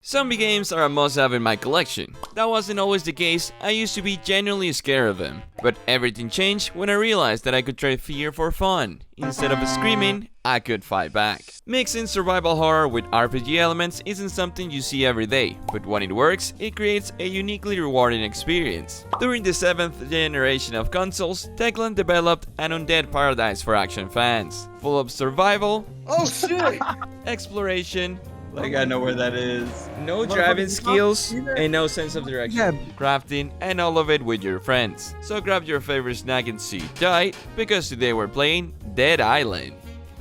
Zombie games are a must-have in my collection. That wasn't always the case. I used to be genuinely scared of them. But everything changed when I realized that I could try fear for fun. Instead of screaming, I could fight back. Mixing survival horror with RPG elements isn't something you see every day, but when it works, it creates a uniquely rewarding experience. During the 7th generation of consoles, Techland developed an undead paradise for action fans, full of survival, Oh shit! exploration, I think I know where that is. no driving skills, and no sense of direction. Crafting, and all of it with your friends. So grab your favorite snack and sit tight, because today we're playing Dead Island.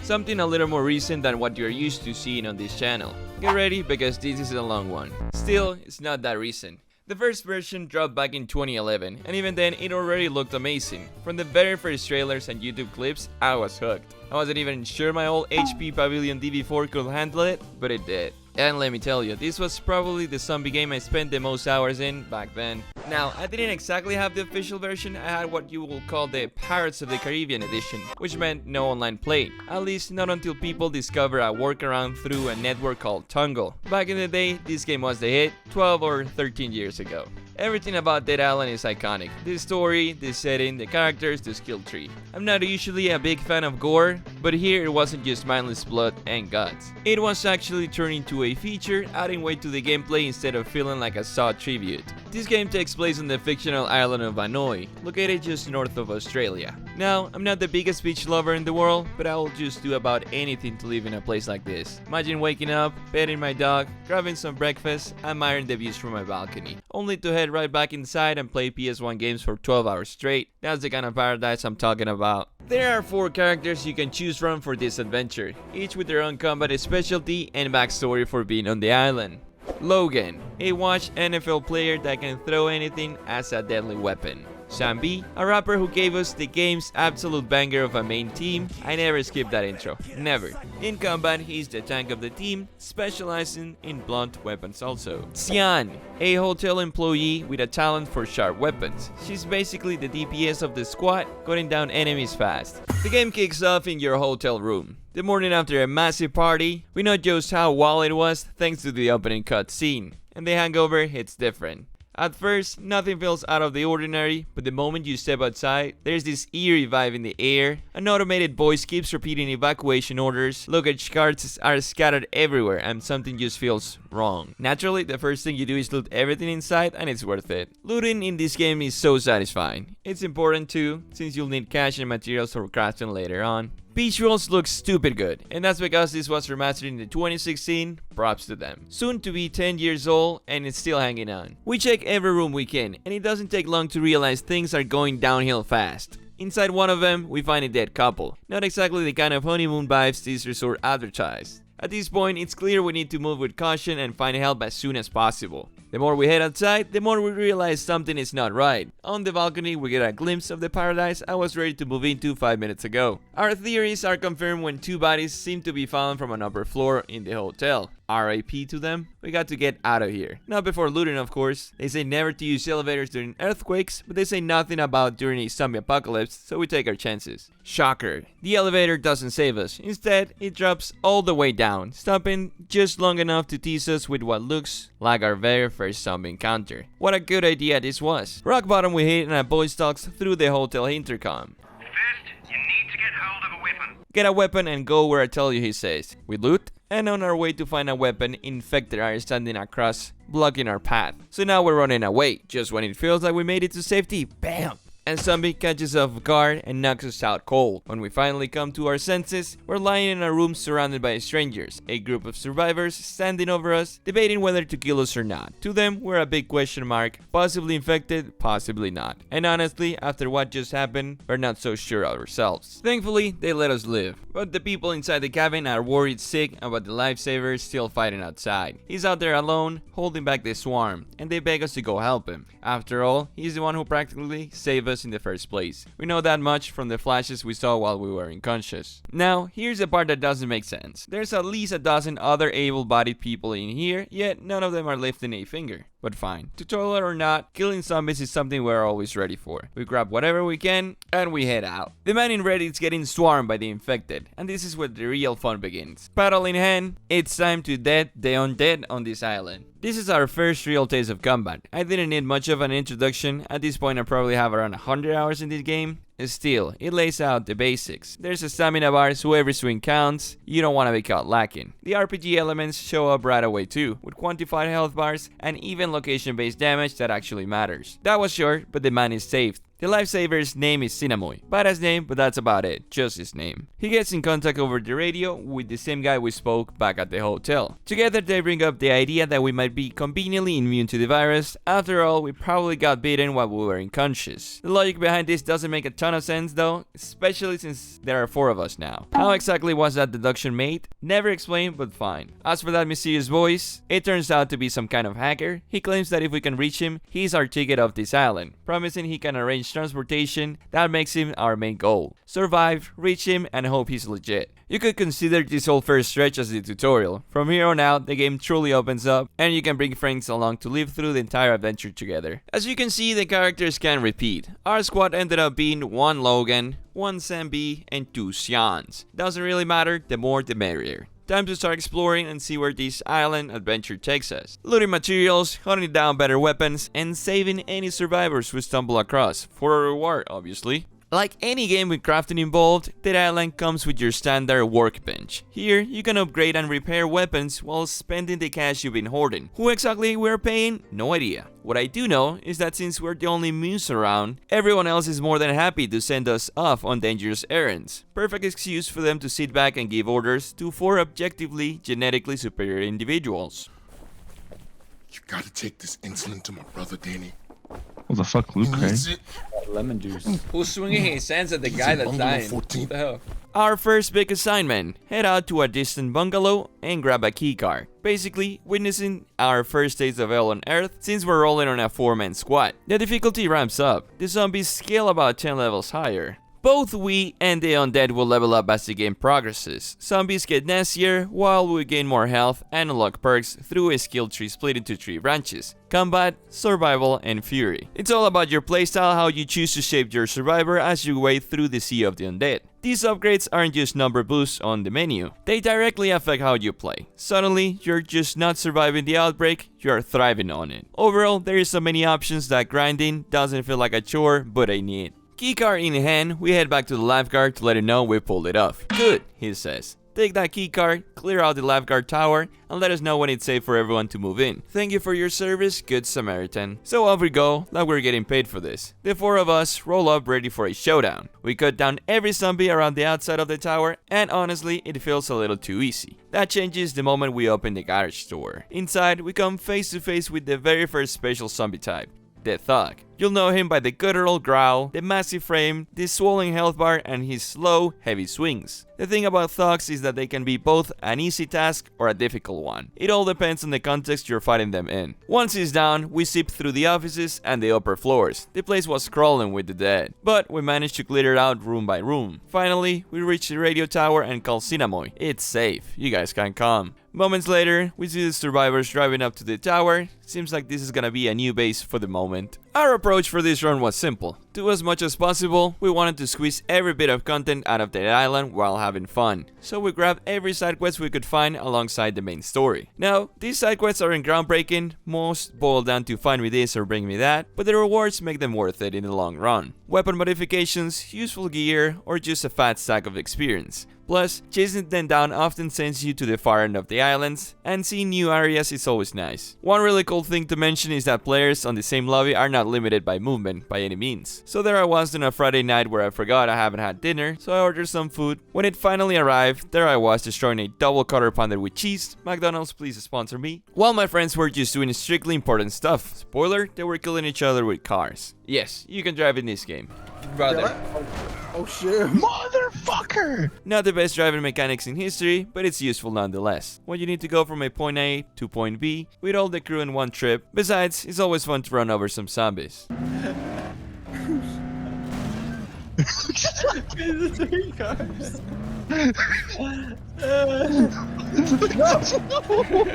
Something a little more recent than what you're used to seeing on this channel. Get ready, because this is a long one. Still, it's not that recent. The first version dropped back in 2011, and even then it already looked amazing. From the very first trailers and YouTube clips, I was hooked. I wasn't even sure my old HP Pavilion DB4 could handle it, but it did. And let me tell you, this was probably the zombie game I spent the most hours in back then. Now, I didn't exactly have the official version. I had what you will call the Pirates of the Caribbean edition, which meant no online play. At least not until people discovered a workaround through a network called Tungle. Back in the day, this game was the hit 12 or 13 years ago. Everything about Dead Island is iconic. The story, the setting, the characters, the skill tree. I'm not usually a big fan of gore, but here it wasn't just mindless blood and guts. It was actually turned into a feature, adding weight to the gameplay instead of feeling like a Saw tribute. This game takes place on the fictional island of Vanoi, located just north of Australia. Now, I'm not the biggest beach lover in the world, but I will just do about anything to live in a place like this. Imagine waking up, petting my dog, grabbing some breakfast, admiring the views from my balcony, only to head right back inside and play PS1 games for 12 hours straight. That's the kind of paradise I'm talking about. There are 4 characters you can choose from for this adventure, each with their own combat specialty and backstory for being on the island. Logan, a washed NFL player that can throw anything as a deadly weapon. Sam B, a rapper who gave us the game's absolute banger of a main team. I never skip that intro, never. In combat, he's the tank of the team, specializing in blunt weapons also. Xian, a hotel employee with a talent for sharp weapons. She's basically the DPS of the squad, cutting down enemies fast. The game kicks off in your hotel room. The morning after a massive party, we know just how wild it was thanks to the opening cutscene, and the hangover hits different. At first, nothing feels out of the ordinary, but the moment you step outside, there's this eerie vibe in the air. An automated voice keeps repeating evacuation orders, luggage carts are scattered everywhere, and something just feels wrong. Naturally, the first thing you do is loot everything inside, and it's worth it. Looting in this game is so satisfying. It's important too, since you'll need cash and materials for crafting later on. Visuals look stupid good, and that's because this was remastered in the 2016, props to them. Soon to be 10 years old, and it's still hanging on. We check every room we can, and it doesn't take long to realize things are going downhill fast. Inside one of them, we find a dead couple. Not exactly the kind of honeymoon vibes this resort advertised. At this point, it's clear we need to move with caution and find help as soon as possible. The more we head outside, the more we realize something is not right. On the balcony, we get a glimpse of the paradise I was ready to move into 5 minutes ago. Our theories are confirmed when 2 bodies seem to be found from an upper floor in the hotel. RIP to them. We got to get out of here. Not before looting, of course. They say never to use elevators during earthquakes, but they say nothing about during a zombie apocalypse, so we take our chances. Shocker. The elevator doesn't save us. Instead, it drops all the way down, stopping just long enough to tease us with what looks like our very first zombie encounter. What a good idea this was. Rock bottom we hit and a voice talks through the hotel intercom. First, you need to get hold of a weapon. Get a weapon and go where I tell you, he says. We loot, and on our way to find a weapon, infected are standing across, blocking our path. So now we're running away. Just when it feels like we made it to safety, bam! And zombie catches us off guard and knocks us out cold. When we finally come to our senses, we're lying in a room surrounded by strangers, a group of survivors standing over us, debating whether to kill us or not. To them, we're a big question mark, possibly infected, possibly not. And honestly, after what just happened, we're not so sure ourselves. Thankfully, they let us live. But the people inside the cabin are worried sick about the lifesavers still fighting outside. He's out there alone, holding back the swarm, and they beg us to go help him. After all, he's the one who practically saved us in the first place. We know that much from the flashes we saw while we were unconscious. Now, here's the part that doesn't make sense. There's at least a dozen other able-bodied people in here, yet none of them are lifting a finger. But fine. Tutorial or not, killing zombies is something we're always ready for. We grab whatever we can, and we head out. The man in red is getting swarmed by the infected, and this is where the real fun begins. Paddle in hand, it's time to dead the undead on this island. This is our first real taste of combat. I didn't need much of an introduction. At this point I probably have around 100 hours in this game. Still, it lays out the basics. There's a stamina bar, so every swing counts. You don't want to be caught lacking. The RPG elements show up right away too, with quantified health bars and even location-based damage that actually matters. That was short, but the man is saved. The lifesaver's name is Cinnamon. Badass name, but that's about it, just his name. He gets in contact over the radio with the same guy we spoke back at the hotel. Together they bring up the idea that we might be conveniently immune to the virus. After all, we probably got bitten while we were unconscious. The logic behind this doesn't make a ton of sense though, especially since there are 4 of us now. How exactly was that deduction made? Never explained, but fine. As for that mysterious voice, it turns out to be some kind of hacker. He claims that if we can reach him, he's our ticket off this island, promising he can arrange transportation. That makes him our main goal. Survive, reach him, and hope he's legit. You could consider this whole first stretch as the tutorial. From here on out, the game truly opens up, and you can bring friends along to live through the entire adventure together. As you can see, the characters can repeat. Our squad ended up being 1 Logan, 1 Sam B, and 2 Xians. Doesn't really matter, the more the merrier. Time to start exploring and see where this island adventure takes us. Looting materials, hunting down better weapons, and saving any survivors we stumble across, for a reward obviously. Like any game with crafting involved, Dead Island comes with your standard workbench. Here, you can upgrade and repair weapons while spending the cash you've been hoarding. Who exactly we're paying? No idea. What I do know is that since we're the only muse around, everyone else is more than happy to send us off on dangerous errands. Perfect excuse for them to sit back and give orders to 4 objectively, genetically superior individuals. You gotta take this insulin to my brother, Danny. What the fuck, Luke, He right? needs it. Lemon juice. Who's swinging his hands at the He's guy in that's bungalow dying? 14. What the hell? Our first big assignment, head out to a distant bungalow and grab a keycard. Basically, witnessing our first taste of hell on Earth since we're rolling on a 4-man squad. The difficulty ramps up. The zombies scale about 10 levels higher. Both we and the undead will level up as the game progresses. Zombies get nastier, while we gain more health and unlock perks through a skill tree split into 3 branches: combat, survival, and fury. It's all about your playstyle, how you choose to shape your survivor as you wade through the sea of the undead. These upgrades aren't just number boosts on the menu, they directly affect how you play. Suddenly, you're just not surviving the outbreak, you're thriving on it. Overall, there is so many options that grinding doesn't feel like a chore, but a need. Keycard in hand, we head back to the lifeguard to let him know we pulled it off. Good, he says. Take that keycard, clear out the lifeguard tower, and let us know when it's safe for everyone to move in. Thank you for your service, good Samaritan. So off we go, like we're getting paid for this. The 4 of us roll up ready for a showdown. We cut down every zombie around the outside of the tower, and honestly, it feels a little too easy. That changes the moment we open the garage door. Inside, we come face to face with the very first special zombie type, the Thug. You'll know him by the guttural growl, the massive frame, the swollen health bar, and his slow, heavy swings. The thing about thugs is that they can be both an easy task or a difficult one. It all depends on the context you're fighting them in. Once he's down, we zip through the offices and the upper floors. The place was crawling with the dead, but we managed to clear it out room by room. Finally, we reach the radio tower and call Cinnamon. It's safe, you guys can come. Moments later, we see the survivors driving up to the tower. Seems like this is gonna be a new base for the moment. Our approach for this run was simple. Do as much as possible, we wanted to squeeze every bit of content out of the island while having fun. So we grabbed every side quest we could find alongside the main story. Now, these side quests aren't groundbreaking, most boil down to find me this or bring me that, but the rewards make them worth it in the long run. Weapon modifications, useful gear, or just a fat stack of experience. Plus, chasing them down often sends you to the far end of the islands, and seeing new areas is always nice. One really cool thing to mention is that players on the same lobby are not limited by movement by any means. So there I was on a Friday night where I forgot I haven't had dinner, so I ordered some food. When it finally arrived, there I was destroying a double quarter pounder with cheese. McDonald's, please sponsor me. While my friends were just doing strictly important stuff. Spoiler, they were killing each other with cars. Yes, you can drive in this game. Brother. Oh shit. Motherfucker! Not the best driving mechanics in history, but it's useful nonetheless. When you need to go from a point A to point B with all the crew in one trip. Besides, it's always fun to run over some zombies.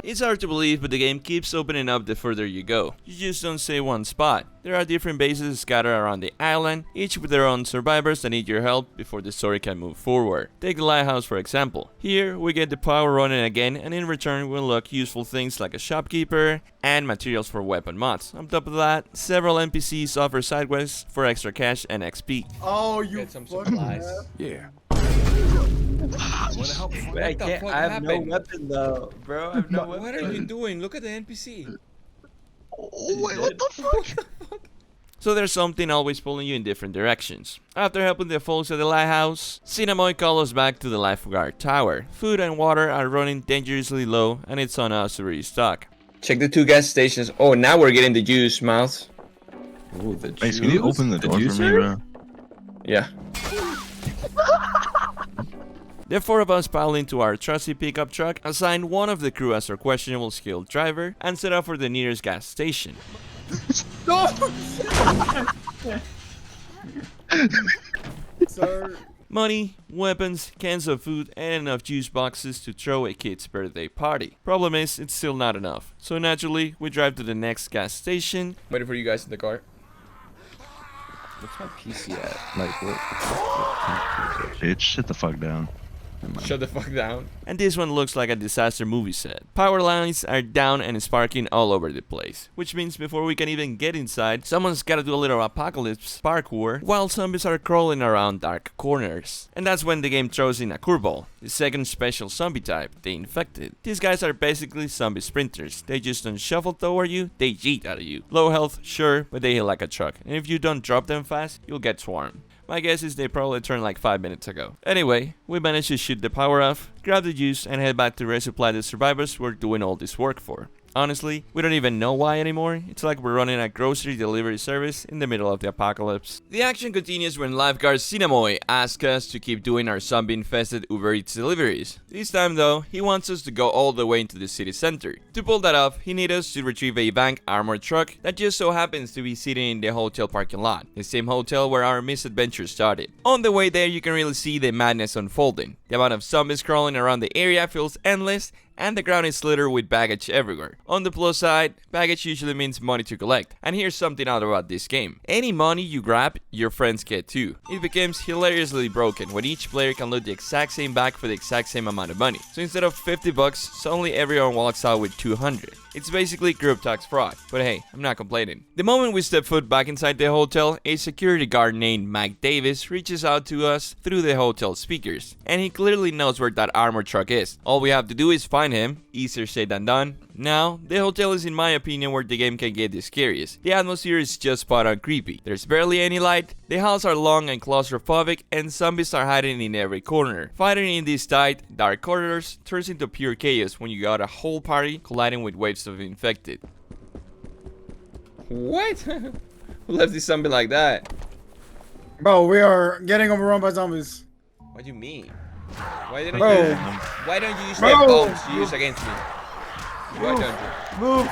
It's hard to believe, but the game keeps opening up the further you go. You just don't stay one spot. There are different bases scattered around the island, each with their own survivors that need your help before the story can move forward. Take the lighthouse for example. Here, we get the power running again, and in return we unlock useful things like a shopkeeper and materials for weapon mods. On top of that, several NPCs offer side quests for extra cash and XP. Oh, you Get some fucking supplies. yeah. Wait, I can't. I have no weapon though, bro. I have no weapon. What are you doing? Look at the NPC. Oh, wait, what the fuck? So there's something always pulling you in different directions. After helping the folks at the lighthouse, Cinnamon calls us back to the lifeguard tower. Food and water are running dangerously low, and it's on us to restock. Check the 2 gas stations. Oh, now we're getting the juice, mouth. Ooh, the Hey, can you open the door for me, bro? Yeah. The 4 of us pile into our trusty pickup truck, assign one of the crew as our questionable skilled driver, and set off for the nearest gas station. Sir. Money, weapons, cans of food, and enough juice boxes to throw a kid's birthday party. Problem is, it's still not enough. So naturally, we drive to the next gas station. Waiting for you guys in the car. What's my PC at? Like what? Bitch, sit the fuck down. Shut the fuck down. And this one looks like a disaster movie set. Power lines are down and sparking all over the place. Which means before we can even get inside, someone's gotta do a little apocalypse parkour while zombies are crawling around dark corners. And that's when the game throws in a curveball. The second special zombie type, the infected. These guys are basically zombie sprinters. They just don't shuffle toward you, they yeet at you. Low health, sure, but they hit like a truck. And if you don't drop them fast, you'll get swarmed. My guess is they probably turned like 5 minutes ago. Anyway, we managed to shoot the power off, grab the juice, and head back to resupply the survivors we're doing all this work for. Honestly, we don't even know why anymore. It's like we're running a grocery delivery service in the middle of the apocalypse. The action continues when lifeguard Cinnamon asks us to keep doing our zombie-infested Uber Eats deliveries. This time though, he wants us to go all the way into the city center. To pull that off, he needs us to retrieve a bank armored truck that just so happens to be sitting in the hotel parking lot, the same hotel where our misadventure started. On the way there, you can really see the madness unfolding. The amount of zombies crawling around the area feels endless, and the ground is littered with baggage everywhere. On the plus side, baggage usually means money to collect. And here's something out about this game. Any money you grab, your friends get too. It becomes hilariously broken when each player can loot the exact same bag for the exact same amount of money. So instead of 50 bucks, suddenly everyone walks out with 200. It's basically group tax fraud, but hey, I'm not complaining. The moment we step foot back inside the hotel, a security guard named Mike Davis reaches out to us through the hotel speakers, and he clearly knows where that armored truck is. All we have to do is find him, easier said than done. Now, the hotel is in my opinion where the game can get the scariest. The atmosphere is just spot on creepy. There's barely any light, the halls are long and claustrophobic, and zombies are hiding in every corner. Fighting in these tight, dark corridors turns into pure chaos when you got a whole party colliding with waves of infected. What? Who left this zombie like that? Bro, we are getting overrun by zombies. What do you mean? Why didn't Bro. you? Why don't you use Bro. the bombs you use against me? Why don't you? Move.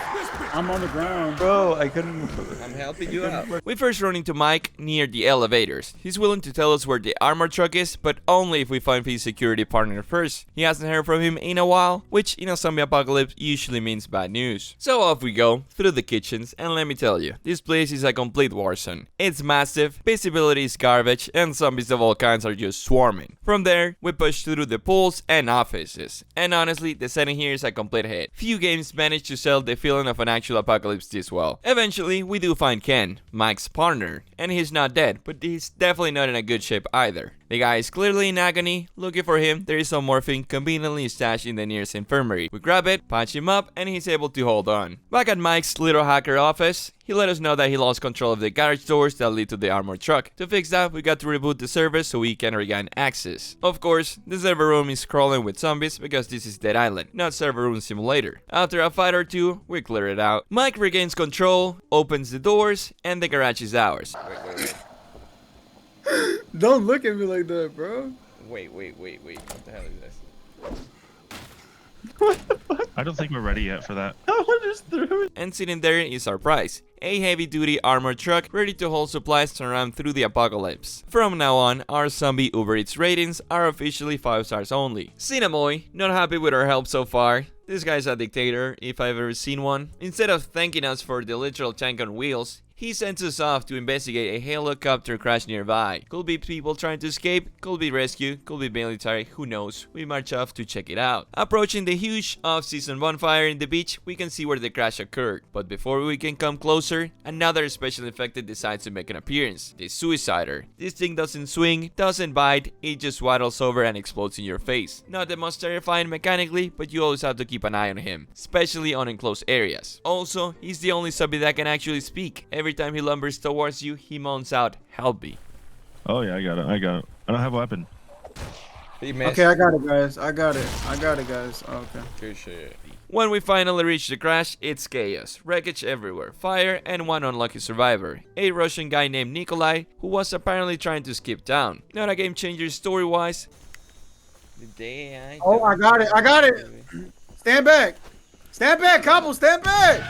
I'm on the ground. Bro, I couldn't move. I'm helping you out. We first run into Mike near the elevators. He's willing to tell us where the armored truck is, but only if we find his security partner first. He hasn't heard from him in a while, which in a zombie apocalypse usually means bad news. So off we go, through the kitchens, and let me tell you, this place is a complete war zone. It's massive, visibility is garbage, and zombies of all kinds are just swarming. From there, we push through the pools and offices. And honestly, the setting here is a complete hit. Few games manage to sell the feeling of an actual apocalypse this well. Eventually, we do find Ken, Mike's partner, and he's not dead, but he's definitely not in a good shape either. The guy is clearly in agony. Looking for him, there is some morphine conveniently stashed in the nearest infirmary. We grab it, patch him up, and he's able to hold on. Back at Mike's little hacker office, he let us know that he lost control of the garage doors that lead to the armored truck. To fix that, we got to reboot the server so we can regain access. Of course, the server room is crawling with zombies because this is Dead Island, not server room simulator. After a fight or two, we clear it out. Mike regains control, opens the doors, and the garage is ours. Wait. Don't look at me like that, bro. Wait. What the hell is this? I don't think we're ready yet for that. I just threw it. And sitting there is our prize, a heavy-duty armored truck ready to hold supplies to run through the apocalypse. From now on, our zombie Uber Eats ratings are officially 5 stars only. Cinnamon, not happy with our help so far. This guy's a dictator, if I've ever seen one. Instead of thanking us for the literal tank on wheels, he sends us off to investigate a helicopter crash nearby. Could be people trying to escape, could be rescue, could be military, who knows. We march off to check it out. Approaching the huge off-season bonfire in the beach, we can see where the crash occurred. But before we can come closer, another special infected decides to make an appearance. The Suicider. This thing doesn't swing, doesn't bite, it just waddles over and explodes in your face. Not the most terrifying mechanically, but you always have to keep an eye on him, especially on enclosed areas. Also, he's the only zombie that can actually speak. Every time he lumbers towards you, he moans out, "Help me." Oh yeah, I got it. I don't have a weapon. Okay, I got it, guys. I got it, guys. Oh, okay. Good shit. When we finally reach the crash, it's chaos, wreckage everywhere, fire, and one unlucky survivor, a Russian guy named Nikolai, who was apparently trying to skip town. Not a game changer story-wise. Oh, I got it. Stand back, couple, stand back.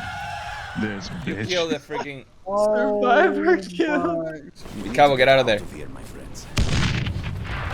This You bitch. killed the freaking Survivor kill. Cabo, get out of there.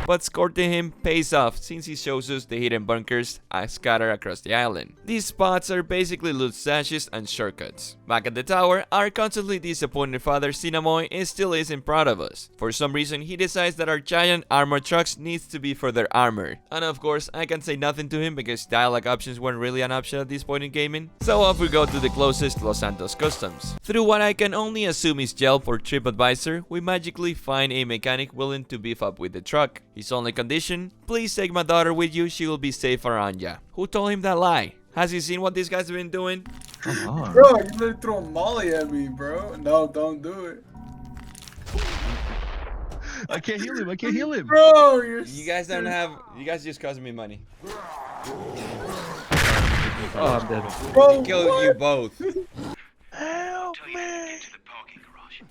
But escorting him pays off since he shows us the hidden bunkers scattered across the island. These spots are basically loot stashes and shortcuts. Back at the tower, our constantly disappointed father Cinnamon still isn't proud of us. For some reason, he decides that our giant armored trucks needs to be further armored. And of course, I can say nothing to him because dialogue options weren't really an option at this point in gaming. So off we go to the closest Los Santos Customs. Through what I can only assume is Yelp or TripAdvisor, we magically find a mechanic willing to beef up with the truck. His only condition, please take my daughter with you, she will be safe around ya. Who told him that lie? Has he seen what these guys have been doing? Come on. Bro, you literally threw a molly at me, bro. No, don't do it. I can't heal him. I can't heal him. Bro, You guys don't have. You guys just cost me money. Oh, I'm dead. Bro, Kill you both. Help Till you me. get to the parking garage.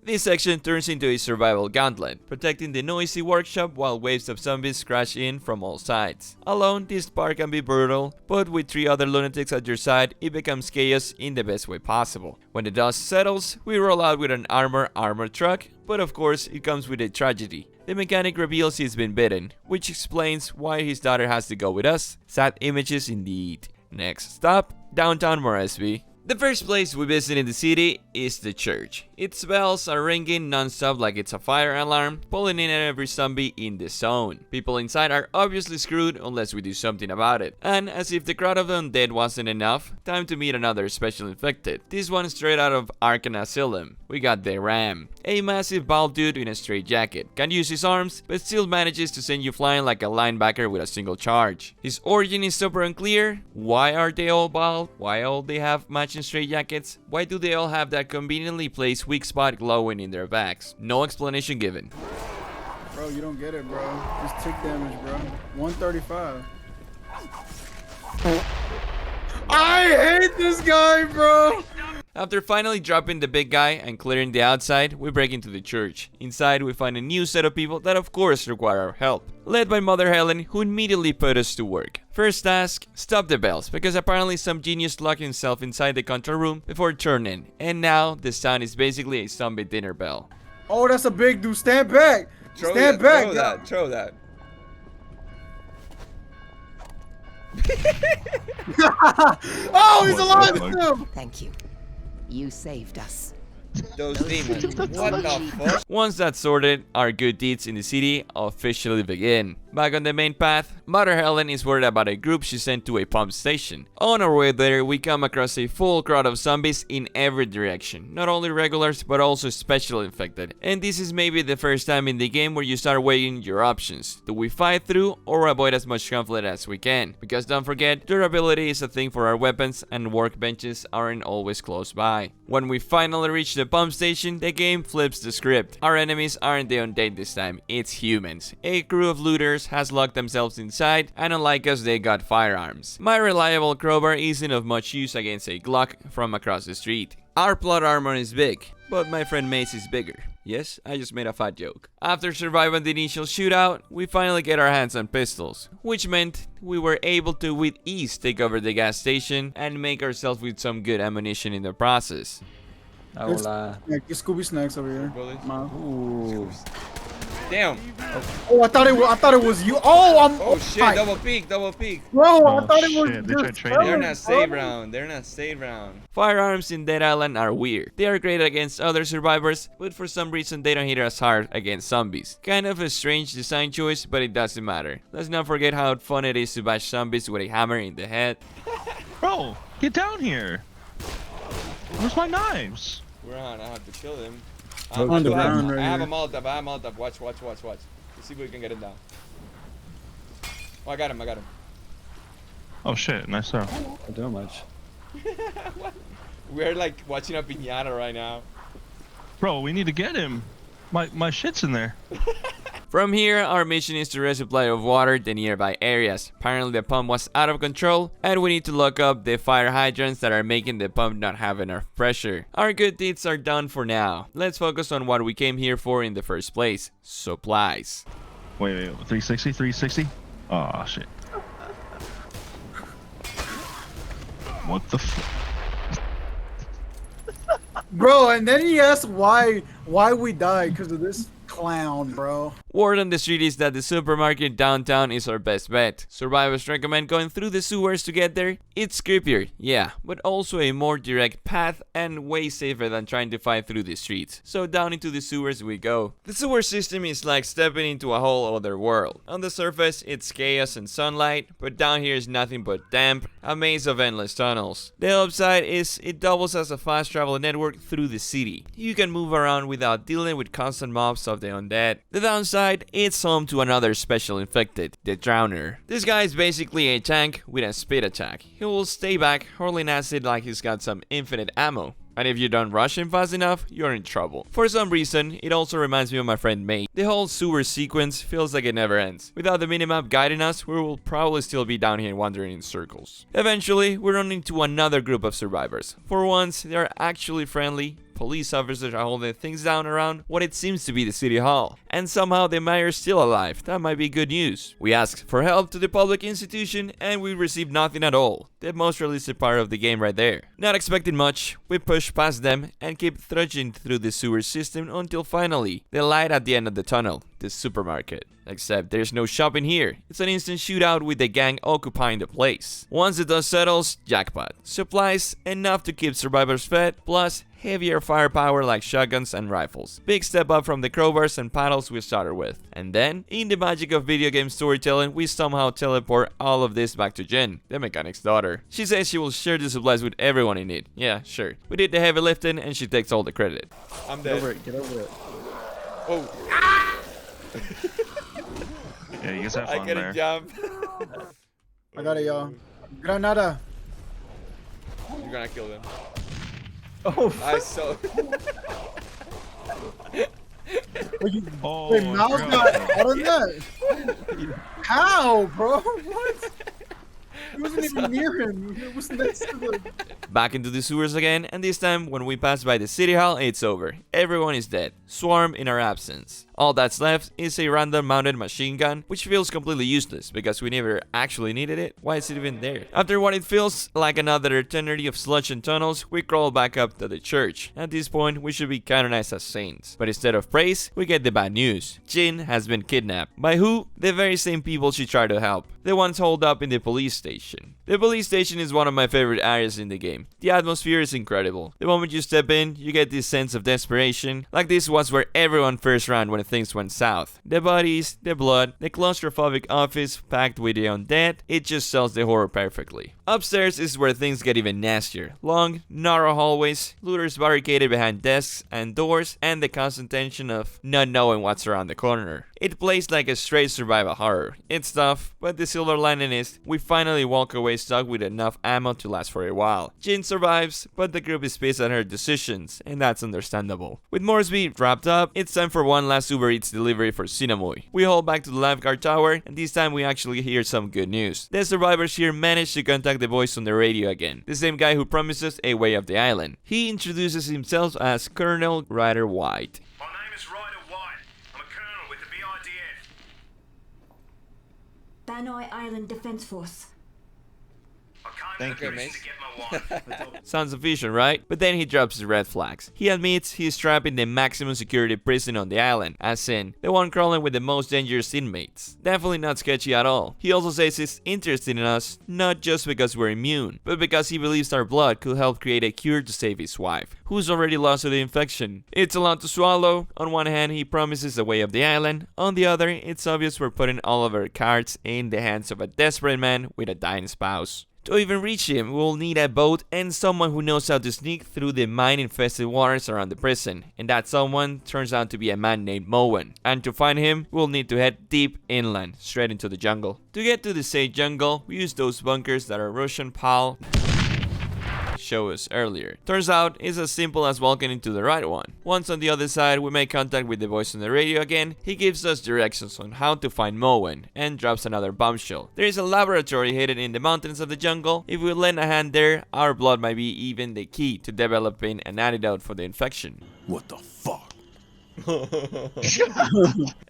This section turns into a survival gauntlet, protecting the noisy workshop while waves of zombies crash in from all sides. Alone, this part can be brutal, but with 3 other lunatics at your side, it becomes chaos in the best way possible. When the dust settles, we roll out with an armored truck, but of course, it comes with a tragedy. The mechanic reveals he's been bitten, which explains why his daughter has to go with us. Sad images indeed. Next stop, downtown Moresby. The first place we visit in the city is the church. Its bells are ringing non-stop like it's a fire alarm, pulling in every zombie in the zone. People inside are obviously screwed unless we do something about it. And as if the crowd of undead wasn't enough, time to meet another special infected. This one straight out of Arkham Asylum. We got the Ram, a massive bald dude in a straitjacket. Can use his arms, but still manages to send you flying like a linebacker with a single charge. His origin is super unclear. Why are they all bald? Why all they have matching straitjackets? Why do they all have that conveniently placed weak spot glowing in their backs? No explanation given. Bro, you don't get it, bro. Just tick damage, bro. 135. I hate this guy, bro. After finally dropping the big guy and clearing the outside, we break into the church. Inside, we find a new set of people that of course require our help. Led by Mother Helen, who immediately put us to work. First task, stop the bells, because apparently some genius locked himself inside the control room before turning. And now, the sound is basically a zombie dinner bell. Oh, that's a big dude. Stand back. Stand back. Throw that. Oh, he's alive still. Thank you. You saved us. Those demons. What the fuck? Once that's sorted, our good deeds in the city officially begin. Back on the main path, Mother Helen is worried about a group she sent to a pump station. On our way there, we come across a full crowd of zombies in every direction. Not only regulars, but also special infected. And this is maybe the first time in the game where you start weighing your options. Do we fight through or avoid as much conflict as we can? Because don't forget, durability is a thing for our weapons and workbenches aren't always close by. When we finally reach the pump station, the game flips the script. Our enemies aren't the undead this time, it's humans. A crew of looters has locked themselves inside, and unlike us, they got firearms. My reliable crowbar isn't of much use against a Glock from across the street. Our plot armor is big, but my friend Mace is bigger. Yes, I just made a fat joke. After surviving the initial shootout, we finally get our hands on pistols, which meant we were able to with ease take over the gas station and make ourselves with some good ammunition in the process. Hola. Yeah, get Scooby snacks over here. Miles. Ooh. Damn! Oh, I thought it was you. Oh, I'm. Oh shit, my- double peek, double peek. Bro, I Oh, thought it was shit, they just tried trading. They're fellas, not safe bro. round. They're not safe round. Firearms in Dead Island are weird. They are great against other survivors, but for some reason they don't hit as hard against zombies. Kind of a strange design choice, but it doesn't matter. Let's not forget how fun it is to bash zombies with a hammer in the head. Bro, get down here. Where's my knives? We're on. I have to kill him. On the ground right I have a here. Molotov. I have a Molotov. Watch. Let's see if we can get him down. Oh, I got him. Oh shit, nice throw. Not doing much. We're like watching a piñata right now. Bro, we need to get him. My shit's in there. From here, our mission is to resupply of water the nearby areas. Apparently the pump was out of control and we need to lock up the fire hydrants that are making the pump not have enough pressure. Our good deeds are done for now. Let's focus on what we came here for in the first place. Supplies. Wait, 360? Oh shit. What the Bro, and then he asked why we died because of this clown, bro. Word on the street is that the supermarket downtown is our best bet. Survivors recommend going through the sewers to get there. It's creepier, yeah, but also a more direct path and way safer than trying to fight through the streets. So down into the sewers we go. The sewer system is like stepping into a whole other world. On the surface, it's chaos and sunlight, but down here is nothing but damp, a maze of endless tunnels. The upside is it doubles as a fast travel network through the city. You can move around without dealing with constant mobs of the undead. The downside, it's home to another special infected, the Drowner. This guy is basically a tank with a speed attack. He will stay back, hurling acid like he's got some infinite ammo. And if you don't rush him fast enough, you're in trouble. For some reason, it also reminds me of my friend May. The whole sewer sequence feels like it never ends. Without the minimap guiding us, we will probably still be down here wandering in circles. Eventually, we run into another group of survivors. For once, they are actually friendly. Police officers are holding things down around what it seems to be the city hall. And somehow the mayor's still alive. That might be good news. We asked for help to the public institution and we received nothing at all. The most realistic part of the game right there. Not expecting much, we push past them and keep trudging through the sewer system until finally, the light at the end of the tunnel, the supermarket. Except there's no shopping here. It's an instant shootout with the gang occupying the place. Once the dust settles, jackpot. Supplies, enough to keep survivors fed, plus heavier firepower like shotguns and rifles. Big step up from the crowbars and paddles we started with. And then, in the magic of video game storytelling, we somehow teleport all of this back to Jen, the mechanic's daughter. She says she will share the supplies with everyone in need. Yeah, sure. We did the heavy lifting and she takes all the credit. I'm dead. Get over it. Oh. Yeah, you guys have I fun get there. a jump. I got it, y'all. Granada. You're gonna kill them. Oh, I saw. Oh, wait, I Miles forgot got about out of that. How, bro? What? He wasn't even near him. He wasn't that stupid. Back into the sewers again, and this time when we pass by the city hall, it's over. Everyone is dead. Swarm in our absence. All that's left is a random mounted machine gun, which feels completely useless because we never actually needed it. Why is it even there? After what it feels like another eternity of sludge and tunnels, we crawl back up to the church. At this point, we should be canonized as saints. But instead of praise, we get the bad news. Jin has been kidnapped. By who? The very same people she tried to help. The ones holed up in the police station. The police station is one of my favorite areas in the game. The atmosphere is incredible. The moment you step in, you get this sense of desperation, like this was where everyone first ran when things went south. The bodies, the blood, the claustrophobic office packed with the undead, it just sells the horror perfectly. Upstairs is where things get even nastier. Long, narrow hallways, looters barricaded behind desks and doors, and the constant tension of not knowing what's around the corner. It plays like a straight survival horror. It's tough, but the silver lining is we finally walk away stuck with enough ammo to last for a while. Jin survives, but the group is pissed at her decisions, and that's understandable. With Moresby wrapped up, it's time for one last Uber Eats delivery for Sinamoy. We haul back to the lifeguard tower, and this time we actually hear some good news. The survivors here managed to contact the voice on the radio again, the same guy who promised us a way off the island. He introduces himself as Colonel Ryder White. My name Hanoi Island Defense Force. Thank you, mate. To get my wand. Sounds efficient, right? But then he drops the red flags. He admits he's trapped in the maximum security prison on the island, as in, the one crawling with the most dangerous inmates. Definitely not sketchy at all. He also says he's interested in us, not just because we're immune, but because he believes our blood could help create a cure to save his wife, who's already lost to the infection. It's a lot to swallow. On one hand, he promises the way of the island. On the other, it's obvious we're putting all of our cards in the hands of a desperate man with a dying spouse. To even reach him, we'll need a boat and someone who knows how to sneak through the mine-infested waters around the prison, and that someone turns out to be a man named Moen. And to find him, we'll need to head deep inland, straight into the jungle. To get to the safe jungle, we use those bunkers that our Russian pal showed us earlier. Turns out, it's as simple as walking into the right one. Once on the other side, we make contact with the voice on the radio again. He gives us directions on how to find Moen and drops another bombshell. There is a laboratory hidden in the mountains of the jungle. If we lend a hand there, our blood might be even the key to developing an antidote for the infection. What the fuck?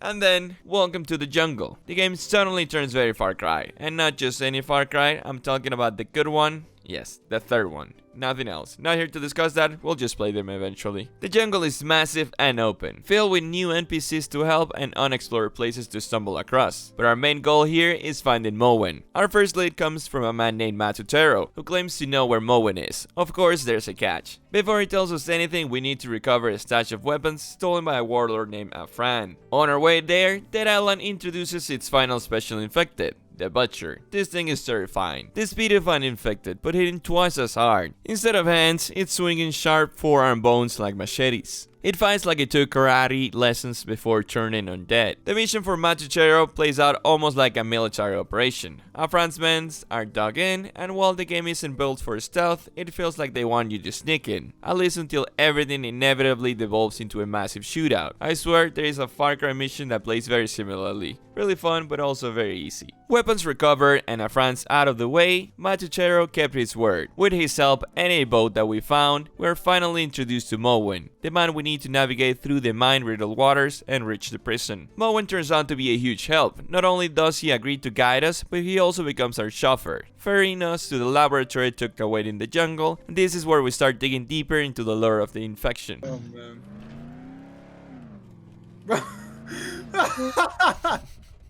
And then, welcome to the jungle. The game suddenly turns very Far Cry. And not just any Far Cry, I'm talking about the good one. Yes, the third one. Nothing else. Not here to discuss that, we'll just play them eventually. The jungle is massive and open, filled with new NPCs to help and unexplored places to stumble across. But our main goal here is finding Moen. Our first lead comes from a man named Matutero, who claims to know where Moen is. Of course, there's a catch. Before he tells us anything, we need to recover a stash of weapons stolen by a warlord named Afran. On our way there, Dead Island introduces its final special infected, the Butcher. This thing is terrifying. The speed of an infected, but hitting twice as hard. Instead of hands, it's swinging sharp forearm bones like machetes. It fights like it took karate lessons before turning undead. The mission for Matuchero plays out almost like a military operation. Afran's men are dug in, and while the game isn't built for stealth, it feels like they want you to sneak in. At least until everything inevitably devolves into a massive shootout. I swear there is a Far Cry mission that plays very similarly. Really fun, but also very easy. Weapons recovered and Afran's out of the way, Matuchero kept his word. With his help and a boat that we found, we're finally introduced to Moen, the man we need to navigate through the mine-riddled waters and reach the prison. Moen turns out to be a huge help. Not only does he agree to guide us, but he also becomes our chauffeur, ferrying us to the laboratory tucked away in the jungle, and this is where we start digging deeper into the lore of the infection. Oh man.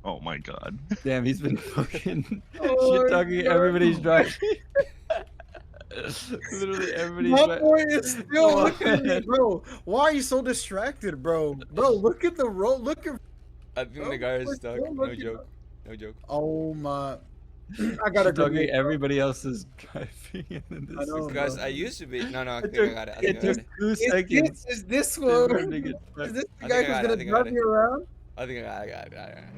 Oh my god. Damn, he's been fucking Oh shit talking God. everybody's driving. Literally everybody's My driving. boy is still looking at me, bro. Why are you so distracted, bro? Bro, look at the road. Look at. I think the guy is stuck. No joke. No joke. Oh my. I gotta go. Talking everybody else is driving and then I this know. is Guys, I used to be. No, I It think I took- got it. I it think I got took it. 2 Is seconds. this for one? him to get Is stuck. this I the guy think I who's got it, I gonna think I drive got me it. around? I think I got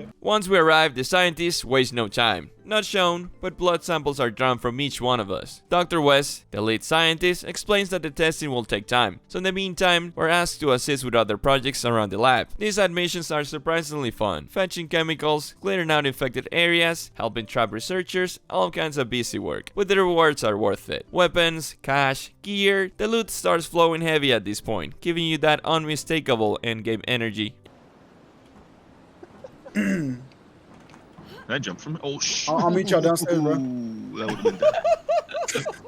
it. Once we arrive, the scientists waste no time. Not shown, but blood samples are drawn from each one of us. Dr. West, the lead scientist, explains that the testing will take time. So in the meantime, we're asked to assist with other projects around the lab. These admissions are surprisingly fun. Fetching chemicals, clearing out infected areas, helping trap researchers, all kinds of busy work. But the rewards are worth it. Weapons, cash, gear, the loot starts flowing heavy at this point, giving you that unmistakable endgame energy. Did I jump from? Oh shit. I'll meet y'all downstairs, bro. Ooh, that would have been bad.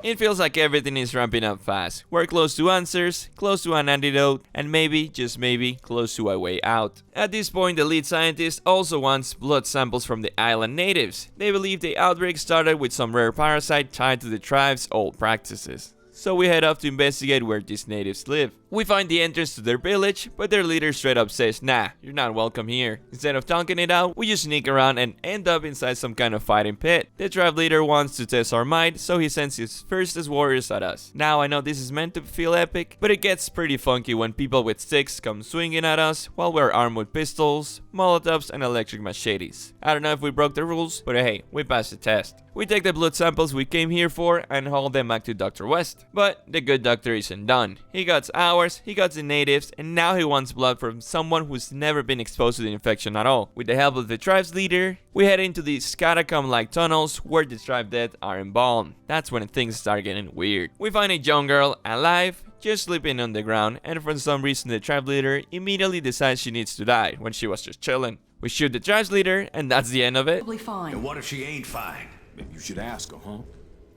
It feels like everything is ramping up fast. We're close to answers, close to an antidote, and maybe, just maybe, close to a way out. At this point, the lead scientist also wants blood samples from the island natives. They believe the outbreak started with some rare parasite tied to the tribe's old practices. So we head off to investigate where these natives live. We find the entrance to their village, but their leader straight up says, nah, you're not welcome here. Instead of talking it out, we just sneak around and end up inside some kind of fighting pit. The tribe leader wants to test our might, so he sends his fiercest warriors at us. Now I know this is meant to feel epic, but it gets pretty funky when people with sticks come swinging at us while we're armed with pistols, molotovs, and electric machetes. I don't know if we broke the rules, but hey, we passed the test. We take the blood samples we came here for and haul them back to Dr. West. But the good doctor isn't done. He got ours, he got the natives, and now he wants blood from someone who's never been exposed to the infection at all. With the help of the tribe's leader, we head into these catacomb-like tunnels where the tribe dead are embalmed. That's when things start getting weird. We find a young girl alive, just sleeping on the ground, and for some reason the tribe leader immediately decides she needs to die when she was just chilling. We shoot the trash leader, and that's the end of it. Probably fine. What if she ain't fine? Maybe you should ask her, huh?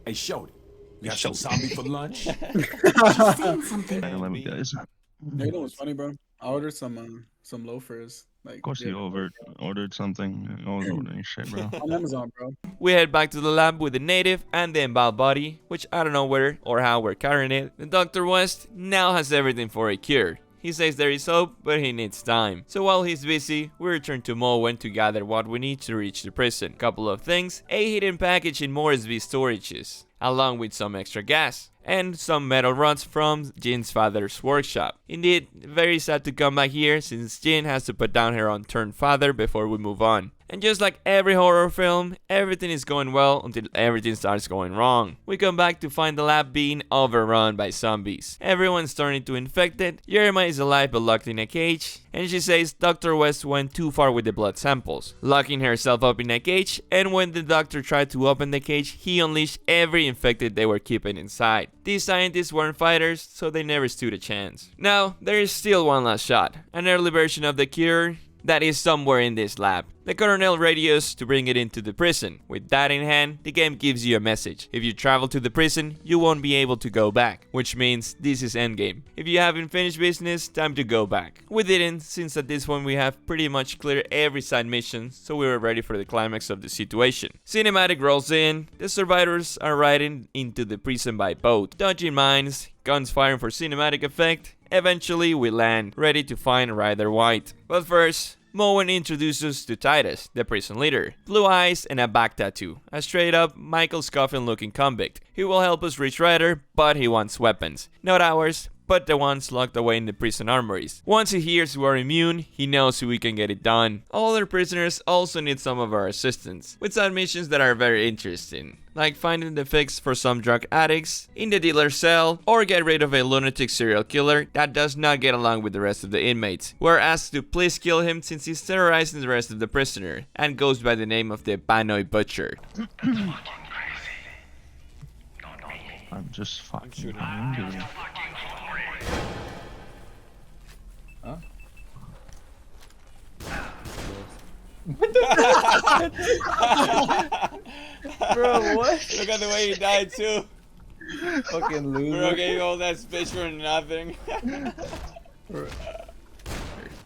Hey, Shorty, you got some zombie for lunch? She's saying something. 9/11 guys. You know what's funny, bro? I ordered some loafers. Like, Of course you ordered something. I was ordering shit, bro. on Amazon, bro. We head back to the lab with the native and the emballed body, which I don't know where or how we're carrying it. The Dr. West now has everything for a cure. He says there is hope, but he needs time. So while he's busy, we return to Moen to gather what we need to reach the prison. Couple of things, a hidden package in more SV storages, along with some extra gas, and some metal rods from Jin's father's workshop. Indeed, very sad to come back here since Jin has to put down her unturned father before we move on. And just like every horror film, everything is going well until everything starts going wrong. We come back to find the lab being overrun by zombies. Everyone's turning to infected, Jeremiah is alive but locked in a cage, and she says Dr. West went too far with the blood samples, locking herself up in a cage, and when the doctor tried to open the cage, he unleashed every infected they were keeping inside. These scientists weren't fighters, so they never stood a chance. Now, there is still one last shot, an early version of the cure that is somewhere in this lab. The colonel radios to bring it into the prison. With that in hand, the game gives you a message. If you travel to the prison, you won't be able to go back, which means this is endgame. If you haven't finished business, time to go back. We didn't, since at this point we have pretty much cleared every side mission, so we were ready for the climax of the situation. Cinematic rolls in, the survivors are riding into the prison by boat, dodging mines, guns firing for cinematic effect. Eventually we land, ready to find Ryder White. But first, Moen introduces us to Titus, the prison leader. Blue eyes and a back tattoo. A straight up Michael Scofield looking convict. He will help us reach Ryder, but he wants weapons. Not ours, but the ones locked away in the prison armories. Once he hears we're immune, he knows we can get it done. All other prisoners also need some of our assistance, with some missions that are very interesting, like finding the fix for some drug addicts in the dealer's cell, or get rid of a lunatic serial killer that does not get along with the rest of the inmates. We're asked to please kill him since he's terrorizing the rest of the prisoner, and goes by the name of the Banoi Butcher. I'm just fucking hungry. Bro, what? Look at the way he died too. Fucking loser. Bro gave all that speech for nothing.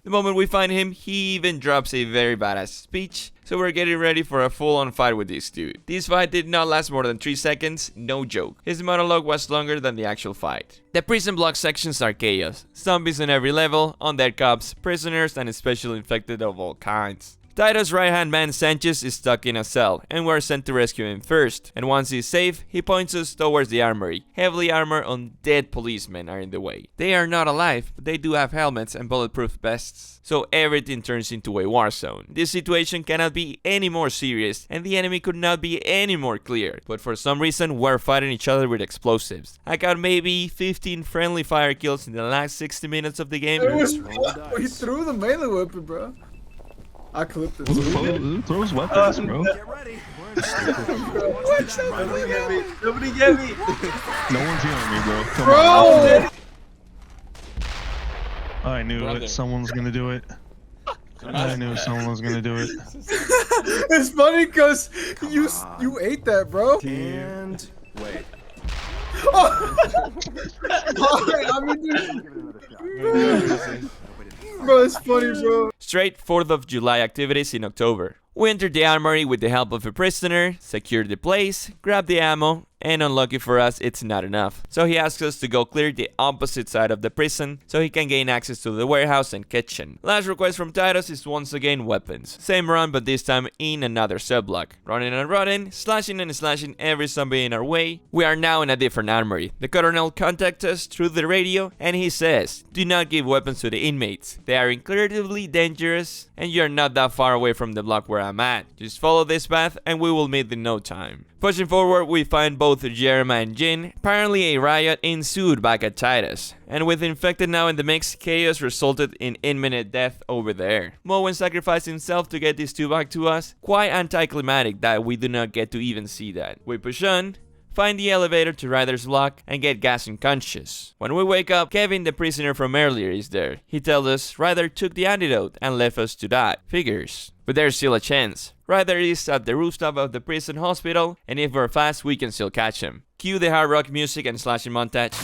The moment we find him, he even drops a very badass speech. So we're getting ready for a full-on fight with this dude. This fight did not last more than 3 seconds, no joke. His monologue was longer than the actual fight. The prison block sections are chaos. Zombies on every level, undead cops, prisoners, and especially infected of all kinds. Titus' right-hand man Sanchez is stuck in a cell, and we're sent to rescue him first. And once he's safe, he points us towards the armory. Heavily armored undead policemen are in the way. They are not alive, but they do have helmets and bulletproof vests. So everything turns into a war zone. This situation cannot be any more serious, and the enemy could not be any more clear. But for some reason, we're fighting each other with explosives. I got maybe 15 friendly fire kills in the last 60 minutes of the game. He threw the melee weapon, bro. I clipped it. Who throws weapons, bro? Get ready. Nobody get me. No one's healing me, bro. Come on. I knew it. Someone's gonna do it. I knew someone was gonna do it. It's funny because you ate that, bro. And wait. Bro, it's funny, bro. Straight 4th of July activities in October. We entered the armory with the help of a prisoner, secured the place, grabbed the ammo, and unlucky for us, it's not enough. So he asks us to go clear the opposite side of the prison so he can gain access to the warehouse and kitchen. Last request from Titus is once again weapons. Same run, but this time in another cell block. Running and running, slashing and slashing every zombie in our way. We are now in a different armory. The colonel contacts us through the radio and he says, do not give weapons to the inmates. They are incredibly dangerous and you're not that far away from the block where I'm at. Just follow this path and we will meet in no time. Pushing forward, we find both Jeremiah and Jin. Apparently a riot ensued back at Titus, and with infected now in the mix, chaos resulted in imminent death over there. Moen sacrificed himself to get these two back to us. Quite anticlimactic that we do not get to even see that. We push on, find the elevator to Ryder's block, and get gas unconscious. When we wake up, Kevin, the prisoner from earlier, is there. He tells us Ryder took the antidote and left us to die. Figures. But there's still a chance. Ryder is at the rooftop of the prison hospital, and if we're fast, we can still catch him. Cue the hard rock music and slashing montage.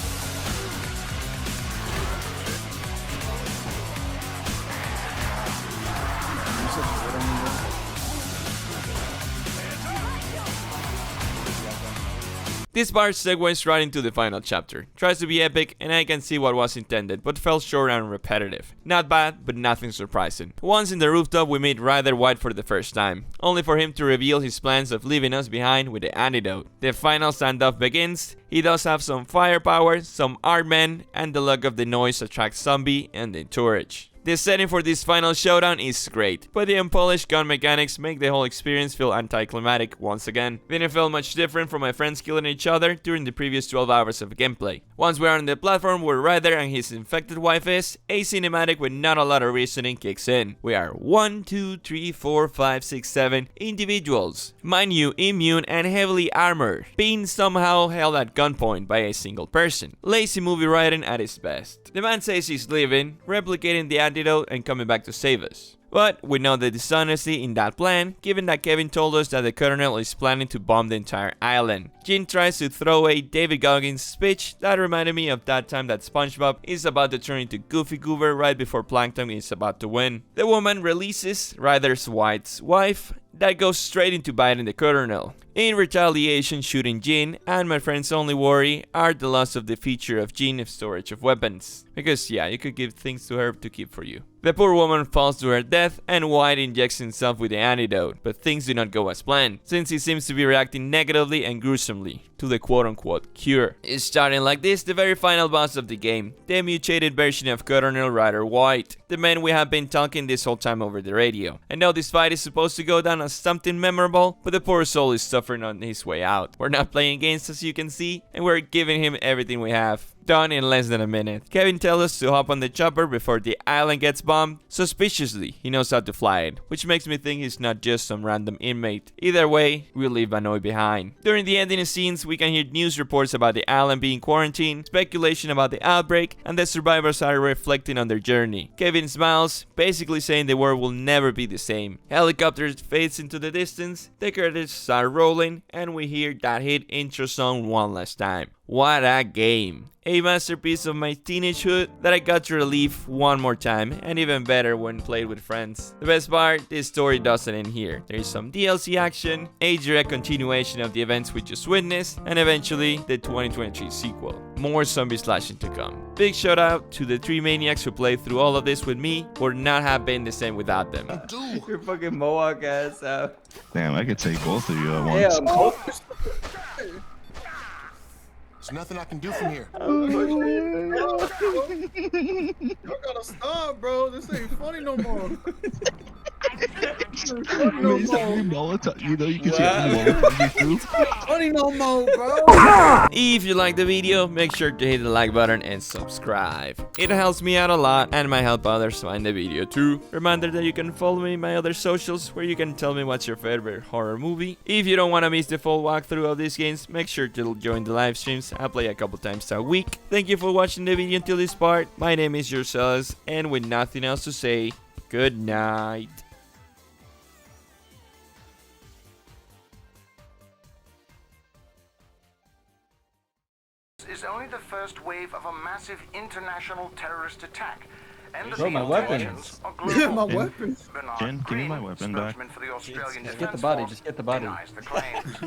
This part segues right into the final chapter. Tries to be epic, and I can see what was intended, but fell short and repetitive. Not bad, but nothing surprising. Once in the rooftop, we meet Ryder White for the first time, only for him to reveal his plans of leaving us behind with the antidote. The final standoff begins. He does have some firepower, some armed men, and the luck of the noise attracts zombie and the entourage. The setting for this final showdown is great, but the unpolished gun mechanics make the whole experience feel anticlimactic once again. Didn't feel much different from my friends killing each other during the previous 12 hours of gameplay. Once we are on the platform where Ryder and his infected wife is, a cinematic with not a lot of reasoning kicks in. We are 1, 2, 3, 4, 5, 6, 7 individuals, mind you, immune and heavily armored, being somehow held at gunpoint by a single person. Lazy movie writing at its best. The man says he's leaving, replicating the antidote and coming back to save us. But we know the dishonesty in that plan, given that Kevin told us that the Colonel is planning to bomb the entire island. Jean tries to throw a David Goggins speech that reminded me of that time that SpongeBob is about to turn into Goofy Goober right before Plankton is about to win. The woman releases Ryder's White's wife, that goes straight into biting the Colonel. In retaliation, shooting Jean, and my friend's only worry are the loss of the feature of Jean of storage of weapons. Because yeah, you could give things to her to keep for you. The poor woman falls to her death, and White injects himself with the antidote, but things do not go as planned, since he seems to be reacting negatively and gruesomely to the quote-unquote cure. It's starting like this, the very final boss of the game, the mutated version of Colonel Ryder White, the man we have been talking this whole time over the radio. I know this fight is supposed to go down as something memorable, but the poor soul is suffering on his way out. We're not playing games as you can see, and we're giving him everything we have. Done in less than a minute. Kevin tells us to hop on the chopper before the island gets bombed. Suspiciously, he knows how to fly it, which makes me think he's not just some random inmate. Either way, we'll leave Vanoy behind. During the ending scenes, we can hear news reports about the island being quarantined, speculation about the outbreak, and the survivors are reflecting on their journey. Kevin smiles, basically saying the world will never be the same. Helicopters fades into the distance, the credits start rolling, and we hear that hit intro song one last time. What a game! A masterpiece of my teenagehood that I got to relive one more time, and even better when played with friends. The best part, this story doesn't end here. There is some DLC action, a direct continuation of the events we just witnessed, and eventually the 2023 sequel. More zombie slashing to come. Big shout out to the 3 maniacs who played through all of this with me, would not have been the same without them. Your fucking Mohawk ass out. Damn, I could take both of you at once. There's nothing I can do from here. Y'all gotta stop, bro. This ain't funny no more. You know you can see Molotov too. Funny no more, bro. If you like the video, make sure to hit the like button and subscribe. It helps me out a lot and might help others find the video too. Reminder that you can follow me in my other socials where you can tell me what's your favorite horror movie. If you don't want to miss the full walkthrough of these games, make sure to join the live streams. I play a couple times a week. Thank you for watching the video until this part. My name is Yourselves, and with nothing else to say, good night. Is only the first wave of a massive international terrorist attack. Bro, my weapons. Yeah, my weapons. Jen, give me my weapon back. For the Australian Just get the body, just get the body. denies the claims.